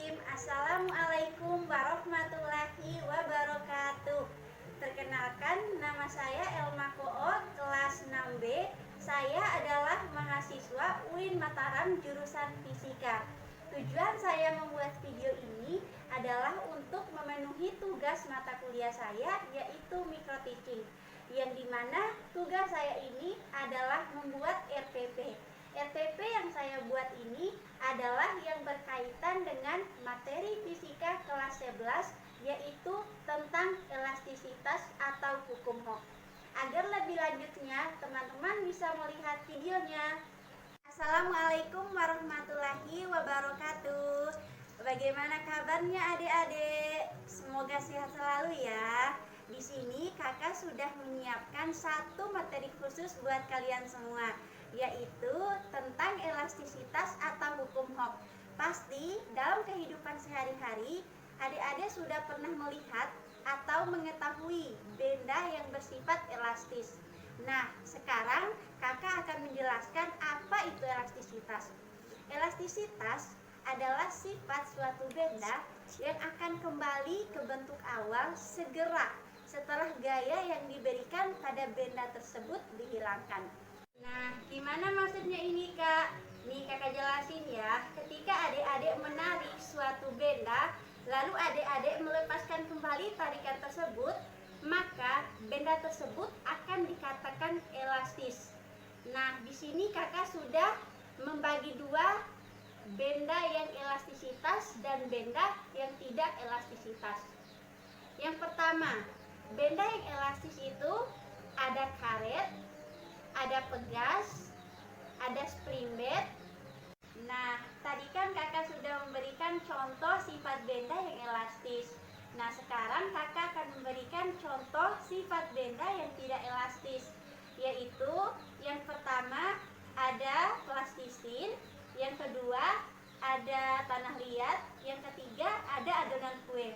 Bismillahirrahmanirrahim. Assalamualaikum warahmatullahi wabarakatuh. Perkenalkan, nama saya Elma Koo, kelas 6B. Saya adalah mahasiswa UIN Mataram jurusan Fisika. Tujuan saya membuat video ini adalah untuk memenuhi tugas mata kuliah saya, yaitu microteaching, yang dimana tugas saya ini adalah membuat RPP. RPP yang saya buat ini adalah yang berkaitan dengan materi fisika kelas 11, yaitu tentang elastisitas atau hukum Hooke. Agar lebih lanjutnya, teman-teman bisa melihat videonya. Assalamualaikum warahmatullahi wabarakatuh. Bagaimana kabarnya adik-adik? Semoga sehat selalu ya. Di sini kakak sudah menyiapkan satu materi khusus buat kalian semua, yaitu tentang elastisitas atau hukum Hooke. Pasti dalam kehidupan sehari-hari adik-adik sudah pernah melihat atau mengetahui benda yang bersifat elastis. Nah, sekarang kakak akan menjelaskan apa itu elastisitas. Elastisitas adalah sifat suatu benda yang akan kembali ke bentuk awal segera setelah gaya yang diberikan pada benda tersebut dihilangkan. Nah, gimana maksudnya ini, Kak? Nih kakak jelasin ya. Ketika adik-adik menarik suatu benda, lalu adik-adik melepaskan kembali tarikan tersebut, maka benda tersebut akan dikatakan elastis. Nah, di sini kakak sudah membagi dua, benda yang elastisitas dan benda yang tidak elastisitas. Yang pertama, benda yang elastis itu ada karet, ada pegas, ada spring bed. Nah, tadi kan kakak sudah memberikan contoh sifat benda yang elastis. Nah, sekarang kakak akan memberikan contoh sifat benda yang tidak elastis, yaitu yang pertama ada plastisin, yang kedua ada tanah liat, yang ketiga ada adonan kue.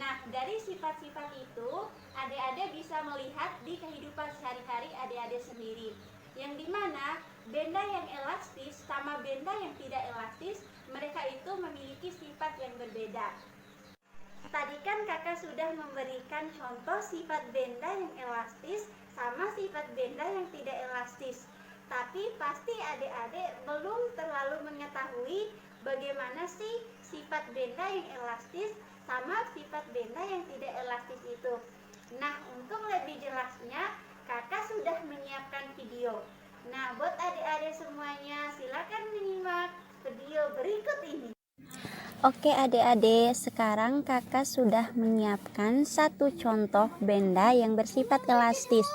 Nah, dari sifat-sifat itu adik-adik bisa melihat di kehidupan sehari-hari adik-adik sendiri, yang dimana benda yang elastis sama benda yang tidak elastis, mereka itu memiliki sifat yang berbeda. Tadi kan kakak sudah memberikan contoh sifat benda yang elastis sama sifat benda yang tidak elastis. Tapi pasti adik-adik belum terlalu mengetahui bagaimana sih sifat benda yang elastis sama sifat benda yang tidak elastis itu. Nah, untuk lebih jelasnya, kakak sudah menyiapkan video. Nah, buat adik-adik semuanya, silakan menyimak video berikut ini. Oke adik-adik, sekarang kakak sudah menyiapkan satu contoh benda yang bersifat elastis.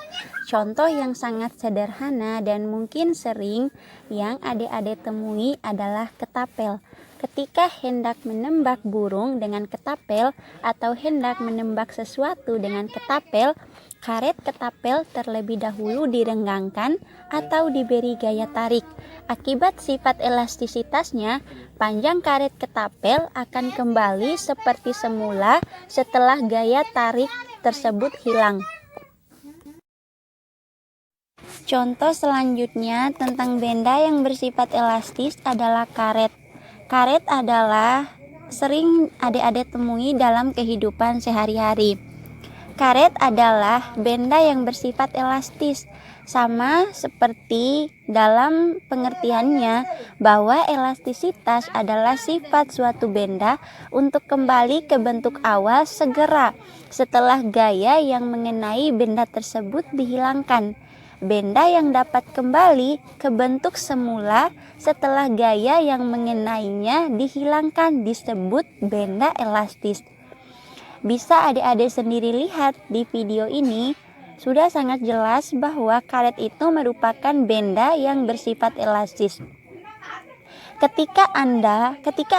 Contoh yang sangat sederhana dan mungkin sering yang adik-adik temui adalah ketapel. Ketika hendak menembak burung dengan ketapel atau hendak menembak sesuatu dengan ketapel, karet ketapel terlebih dahulu direnggangkan atau diberi gaya tarik. Akibat sifat elastisitasnya, panjang karet ketapel akan kembali seperti semula setelah gaya tarik tersebut hilang. Contoh selanjutnya tentang benda yang bersifat elastis adalah karet. Karet adalah sering adik-adik temui dalam kehidupan sehari-hari. Karet adalah benda yang bersifat elastis, sama seperti dalam pengertiannya bahwa elastisitas adalah sifat suatu benda untuk kembali ke bentuk awal segera setelah gaya yang mengenai benda tersebut dihilangkan. Benda yang dapat kembali ke bentuk semula setelah gaya yang mengenainya dihilangkan disebut benda elastis. Bisa adik-adik sendiri lihat di video ini, sudah sangat jelas bahwa karet itu merupakan benda yang bersifat elastis. Ketika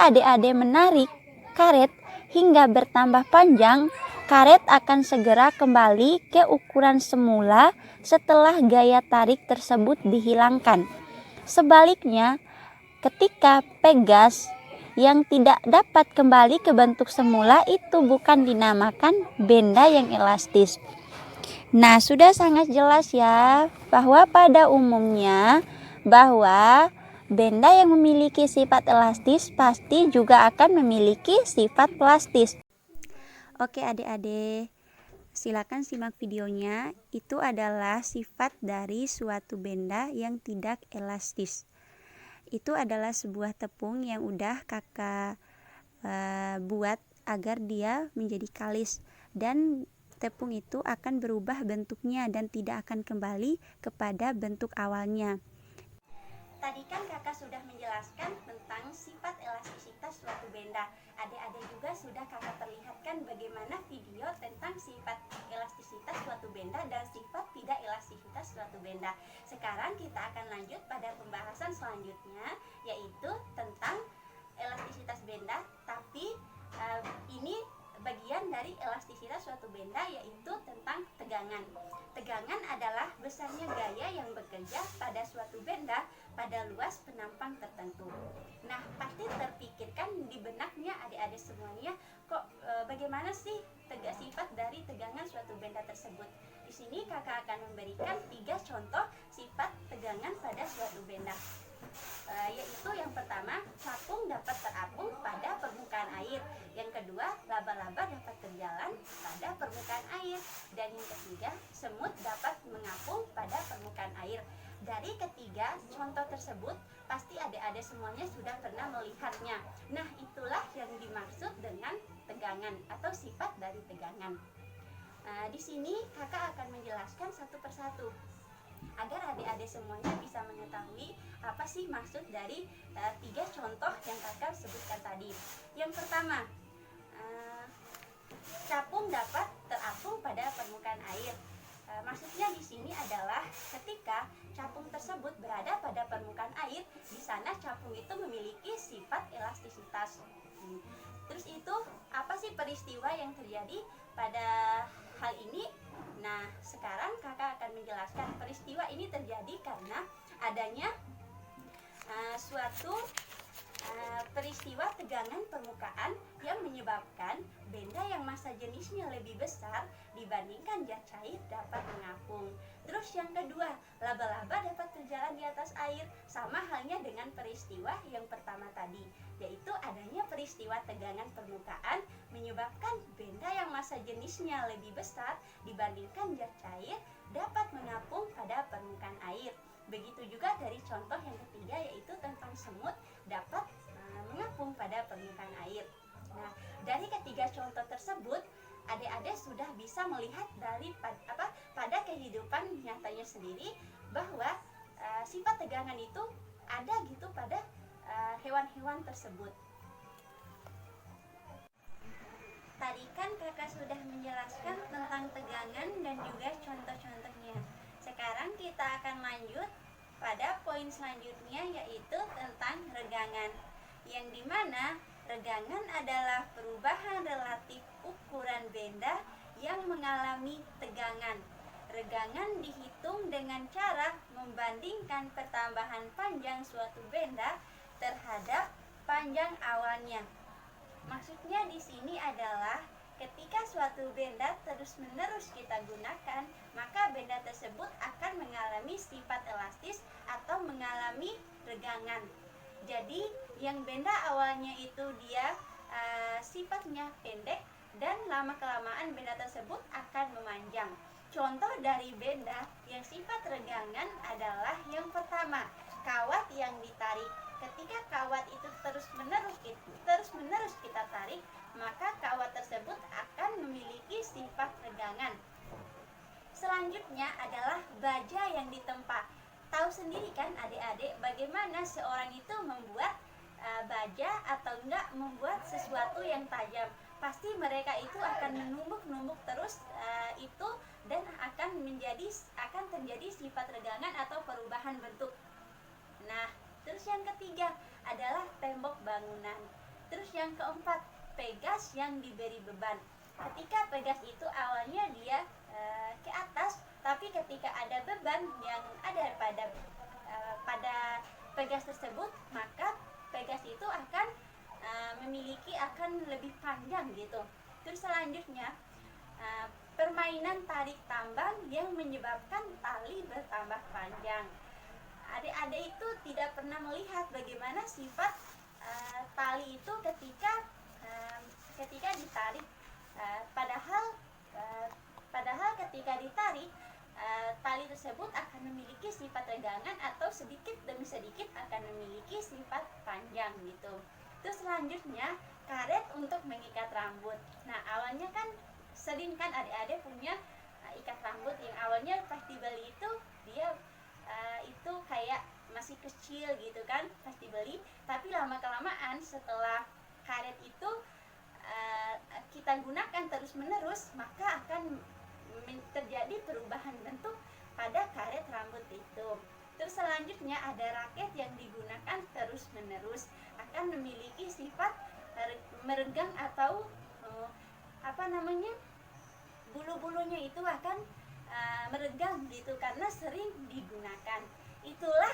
adik-adik menarik karet hingga bertambah panjang, karet akan segera kembali ke ukuran semula setelah gaya tarik tersebut dihilangkan. Sebaliknya, ketika pegas yang tidak dapat kembali ke bentuk semula itu bukan dinamakan benda yang elastis. Nah, sudah sangat jelas ya bahwa pada umumnya bahwa Benda yang memiliki sifat elastis pasti juga akan memiliki sifat plastis. Oke adik-adik, silakan simak videonya. Itu adalah sifat dari suatu benda yang tidak elastis. Itu adalah sebuah tepung yang udah kakak buat agar dia menjadi kalis, dan tepung itu akan berubah bentuknya dan tidak akan kembali kepada bentuk awalnya. Tadi kan kakak sudah menjelaskan tentang sifat elastisitas suatu benda. Adik-adik juga sudah kakak perlihatkan bagaimana video tentang sifat elastisitas suatu benda dan sifat tidak elastisitas suatu benda. Sekarang kita akan lanjut pada pembahasan selanjutnya, yaitu tentang elastisitas benda, tapi ini bagian dari elastisitas suatu benda, yaitu tentang tegangan. Tegangan adalah besarnya gaya yang bekerja pada suatu benda pada luas penampang tertentu. Nah, pasti terpikirkan di benaknya adik-adik semuanya, kok bagaimana sih sifat dari tegangan suatu benda tersebut. Di sini kakak akan memberikan 3 contoh sifat tegangan pada suatu benda. Yaitu yang pertama, capung dapat terapung pada permukaan air. Yang kedua, laba-laba dapat berjalan pada permukaan air. Dan yang ketiga, semut dapat mengapung pada permukaan air. Dari ketiga contoh tersebut, pasti adik-adik semuanya sudah pernah melihatnya. Nah, itulah yang dimaksud dengan tegangan atau sifat dari tegangan. Di sini kakak akan menjelaskan satu persatu agar adik-adik semuanya bisa mengetahui apa sih maksud dari 3 contoh yang kakak sebutkan tadi. Yang pertama, capung dapat terapung pada permukaan air. Maksudnya di sini adalah ketika capung tersebut berada pada permukaan air, di sana capung itu memiliki sifat elastisitas. Terus itu apa sih peristiwa yang terjadi pada hal ini? Nah, sekarang kakak akan menjelaskan. Peristiwa ini terjadi karena adanya suatu peristiwa tegangan permukaan yang menyebabkan benda yang massa jenisnya lebih besar dibandingkan zat cair dapat mengapung. Terus yang kedua, laba-laba dapat berjalan di atas air. Sama halnya dengan peristiwa yang pertama tadi, yaitu adanya peristiwa tegangan permukaan menyebabkan benda yang massa jenisnya lebih besar dibandingkan zat cair dapat mengapung pada permukaan air. Begitu juga dari contoh yang ketiga, yaitu tentang semut dapat mengapung pada permukaan air. Nah, dari ketiga contoh tersebut, adik-adik sudah bisa melihat dari pada kehidupan nyatanya sendiri bahwa sifat tegangan itu ada gitu pada hewan-hewan tersebut. Tadi kan kakak sudah menjelaskan tentang tegangan dan juga contoh-contohnya. Sekarang kita akan lanjut pada poin selanjutnya, yaitu tentang regangan, yang dimana regangan adalah perubahan relatif ukuran benda yang mengalami tegangan. Regangan dihitung dengan cara membandingkan pertambahan panjang suatu benda terhadap panjang awalnya. Maksudnya di sini adalah ketika suatu benda terus-menerus kita gunakan, maka benda tersebut akan mengalami sifat elastis atau mengalami regangan. Jadi yang benda awalnya itu dia sifatnya pendek, dan lama-kelamaan benda tersebut akan memanjang. Contoh dari benda yang sifat regangan adalah yang pertama, kawat yang ditarik. Ketika kawat itu terus-menerus kita tarik, maka kawat tersebut akan memiliki sifat regangan. Selanjutnya adalah baja yang ditempa. Tahu sendiri kan adik-adik bagaimana seorang itu membuat baja atau enggak membuat sesuatu yang tajam. Pasti mereka itu akan menumbuk-numbuk terus itu, dan akan terjadi sifat regangan atau perubahan bentuk. Nah, terus yang ketiga adalah tembok bangunan. Terus yang keempat, pegas yang diberi beban. Ketika pegas itu awalnya dia ke atas, tapi ketika ada beban yang ada pada pegas tersebut, maka pegas itu akan akan lebih panjang gitu. Terus selanjutnya permainan tarik tambang yang menyebabkan tali bertambah panjang. adik-adik itu tidak pernah melihat bagaimana sifat tali itu ketika ditarik. Padahal ketika ditarik, tali tersebut akan memiliki sifat regangan atau sedikit demi sedikit akan memiliki sifat panjang gitu. Terus selanjutnya karet untuk mengikat rambut. Nah, awalnya kan sering kan adik-adik punya ikat rambut yang awalnya pas dibeli itu dia itu kayak masih kecil gitu kan pas dibeli, tapi lama kelamaan setelah karet itu kita gunakan terus menerus, maka akan terjadi perubahan bentuk pada karet rambut itu. Terus selanjutnya ada raket yang digunakan terus menerus, akan memiliki sifat meregang atau bulu-bulunya itu akan meregang gitu karena sering digunakan. Itulah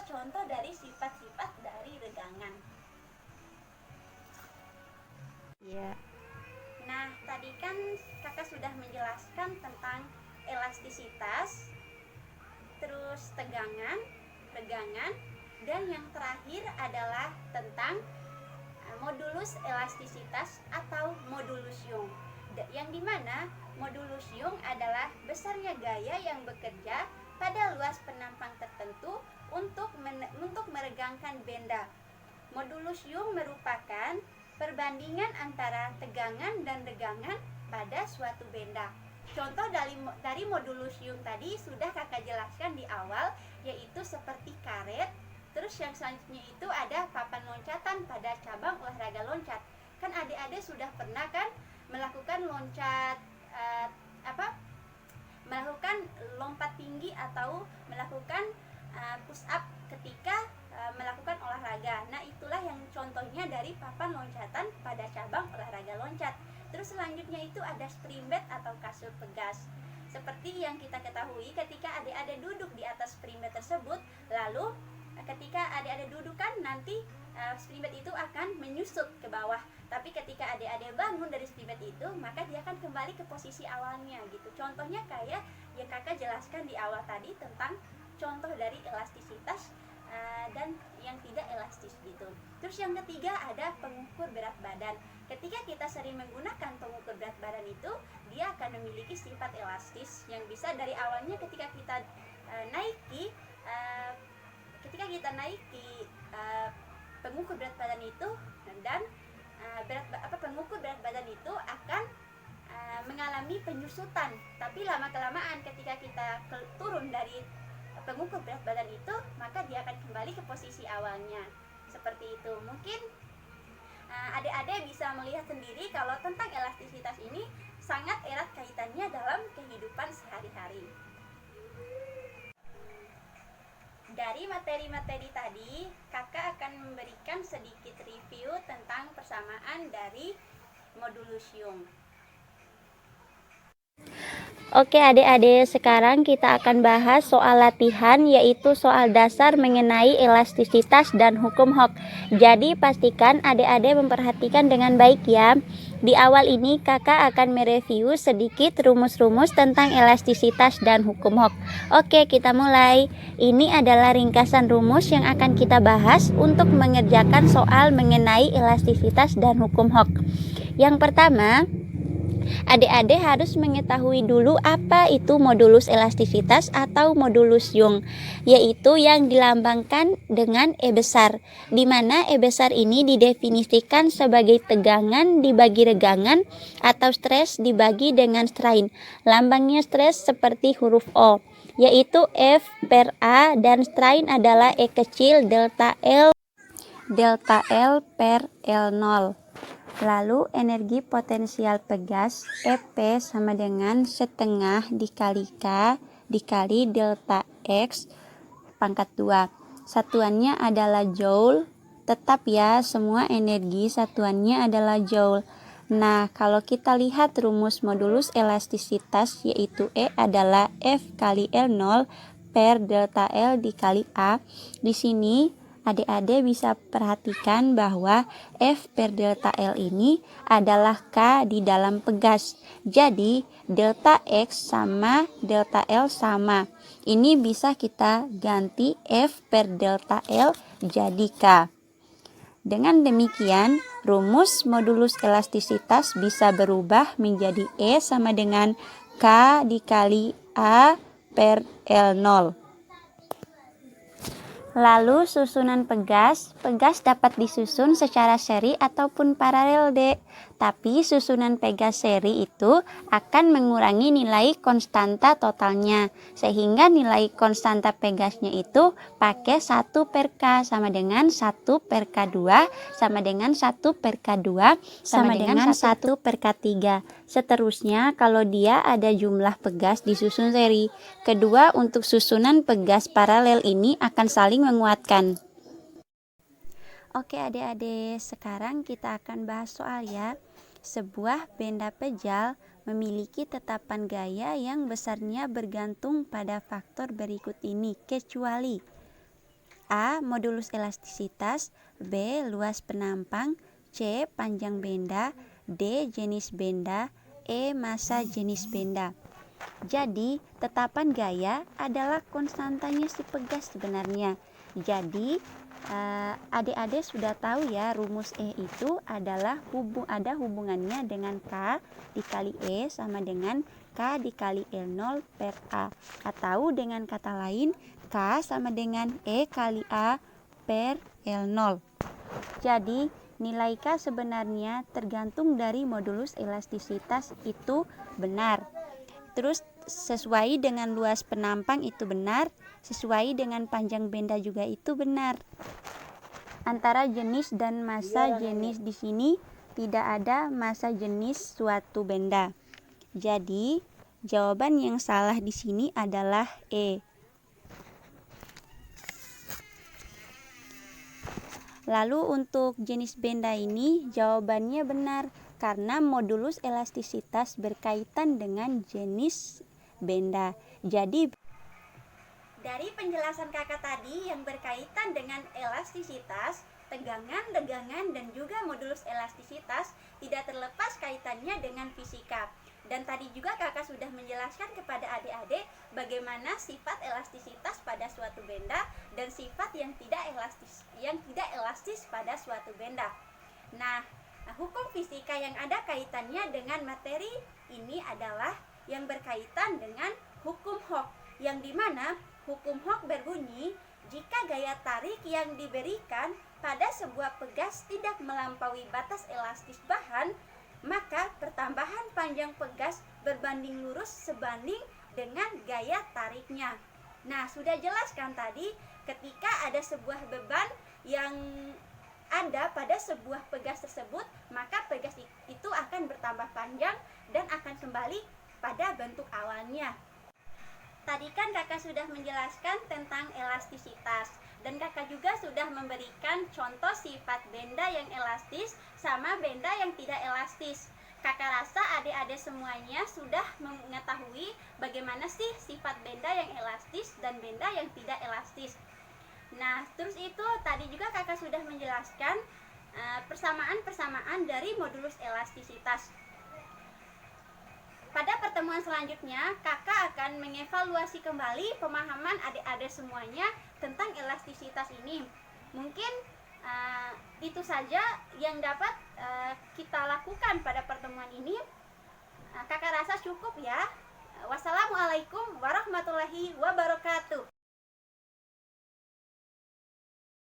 contoh dari sifat-sifat dari regangan. Ya. Nah, tadi kan kakak sudah menjelaskan tentang elastisitas, terus tegangan, regangan, dan yang terakhir adalah tentang modulus elastisitas atau modulus Young. Yang dimana modulus Young adalah besarnya gaya yang bekerja pada luas penampang tertentu untuk meregangkan benda. Modulus Young merupakan perbandingan antara tegangan dan regangan pada suatu benda. Contoh dari modulus Young tadi sudah kakak jelaskan di awal, yaitu seperti karet. Terus yang selanjutnya itu ada papan loncatan pada cabang olahraga loncat. Kan adik-adik sudah pernah kan melakukan melakukan lompat tinggi atau melakukan push up ketika melakukan olahraga. Nah, itulah yang contohnya dari papan loncatan pada cabang olahraga loncat. Terus selanjutnya itu ada spring bed atau kasur pegas. Seperti yang kita ketahui, ketika adik-adik duduk di atas spring bed tersebut, lalu ketika adik-adik duduk kan nanti spring bed itu akan menyusut ke bawah. Tapi ketika adik-adik bangun dari spring bed itu, maka dia akan kembali ke posisi awalnya gitu. Contohnya kayak yang kakak jelaskan di awal tadi tentang contoh dari elastisitas dan yang tidak elastis gitu. Terus yang ketiga ada pengukur berat badan. Ketika kita sering menggunakan pengukur berat badan itu, dia akan memiliki sifat elastis yang bisa dari awalnya ketika kita naiki pengukur berat badan itu, dan pengukur berat badan itu akan mengalami penyusutan. Tapi lama kelamaan ketika kita turun dari pengukur berat badan itu, maka dia akan kembali ke posisi awalnya. Seperti itu. Mungkin adik-adik bisa melihat sendiri kalau tentang elastisitas ini sangat erat kaitannya dalam kehidupan sehari-hari. Dari materi-materi tadi, kakak akan memberikan sedikit review tentang persamaan dari modulus Young. Oke adik-adik, sekarang kita akan bahas soal latihan, yaitu soal dasar mengenai elastisitas dan hukum Hooke. Jadi pastikan adik-adik memperhatikan dengan baik ya. Di awal ini kakak akan mereview sedikit rumus-rumus tentang elastisitas dan hukum Hooke. Oke, kita mulai. Ini adalah ringkasan rumus yang akan kita bahas untuk mengerjakan soal mengenai elastisitas dan hukum Hooke. Yang pertama, adik-adik harus mengetahui dulu apa itu modulus elastisitas atau modulus Young, yaitu yang dilambangkan dengan E besar, di mana E besar ini didefinisikan sebagai tegangan dibagi regangan atau stres dibagi dengan strain. Lambangnya stres seperti huruf O, yaitu F per A, dan strain adalah E kecil delta L per L0. Lalu energi potensial pegas EP sama dengan setengah dikali K dikali delta X pangkat 2. Satuannya adalah joule. Tetap ya, semua energi satuannya adalah joule. Nah, kalau kita lihat rumus modulus elastisitas, yaitu E adalah F kali L0 per delta L dikali A. Di sini adik-adik bisa perhatikan bahwa F per delta L ini adalah K di dalam pegas. Jadi delta X sama delta L sama. Ini bisa kita ganti F per delta L jadi K. Dengan demikian, rumus modulus elastisitas bisa berubah menjadi E sama dengan K dikali A per L0. Lalu susunan pegas dapat disusun secara seri ataupun paralel, Dek. Tapi susunan pegas seri itu akan mengurangi nilai konstanta totalnya. Sehingga nilai konstanta pegasnya itu pakai 1 per K sama dengan 1 per K2 sama dengan 1 per K2 sama dengan 1 per K3. Seterusnya kalau dia ada jumlah pegas disusun seri. Kedua, untuk susunan pegas paralel ini akan saling menguatkan. Oke adik-adik, sekarang kita akan bahas soal ya. Sebuah benda pejal memiliki tetapan gaya yang besarnya bergantung pada faktor berikut ini, kecuali A. Modulus elastisitas, B. Luas penampang, C. Panjang benda, D. Jenis benda, E. Massa jenis benda. Jadi, tetapan gaya adalah konstantanya si pegas sebenarnya. Jadi, adik-adik sudah tahu ya, rumus E itu adalah ada hubungannya dengan K dikali E sama dengan K dikali L0 per A. Atau dengan kata lain, K sama dengan E kali A per L0. Jadi, nilai K sebenarnya tergantung dari modulus elastisitas itu benar. Terus sesuai dengan luas penampang itu benar, sesuai dengan panjang benda juga itu benar. Antara jenis dan massa jenis di sini tidak ada massa jenis suatu benda. Jadi, jawaban yang salah di sini adalah E. Lalu untuk jenis benda ini jawabannya benar karena modulus elastisitas berkaitan dengan jenis benda. Jadi dari penjelasan kakak tadi yang berkaitan dengan elastisitas, tegangan, legangan, dan juga modulus elastisitas tidak terlepas kaitannya dengan fisika. Dan tadi juga kakak sudah menjelaskan kepada adik-adik bagaimana sifat elastisitas pada suatu benda dan sifat yang tidak elastis pada suatu benda. Nah, hukum fisika yang ada kaitannya dengan materi ini adalah yang berkaitan dengan hukum Hooke, yang dimana hukum Hooke berbunyi jika gaya tarik yang diberikan pada sebuah pegas tidak melampaui batas elastis bahan, maka pertambahan panjang pegas berbanding lurus sebanding dengan gaya tariknya. Nah, sudah jelas kan tadi ketika ada sebuah beban yang ada pada sebuah pegas tersebut, maka pegas itu akan bertambah panjang dan akan kembali pada bentuk awalnya. Tadi kan kakak sudah menjelaskan tentang elastisitas, dan kakak juga sudah memberikan contoh sifat benda yang elastis sama benda yang tidak elastis. Kakak rasa adik-adik semuanya sudah mengetahui bagaimana sih sifat benda yang elastis dan benda yang tidak elastis. Nah, terus itu tadi juga kakak sudah menjelaskan persamaan-persamaan dari modulus elastisitas. Pada pertemuan selanjutnya, kakak akan mengevaluasi kembali pemahaman adik-adik semuanya tentang elastisitas ini. Mungkin itu saja yang dapat kita lakukan pada pertemuan ini. Kakak rasa cukup ya. Wassalamualaikum warahmatullahi wabarakatuh.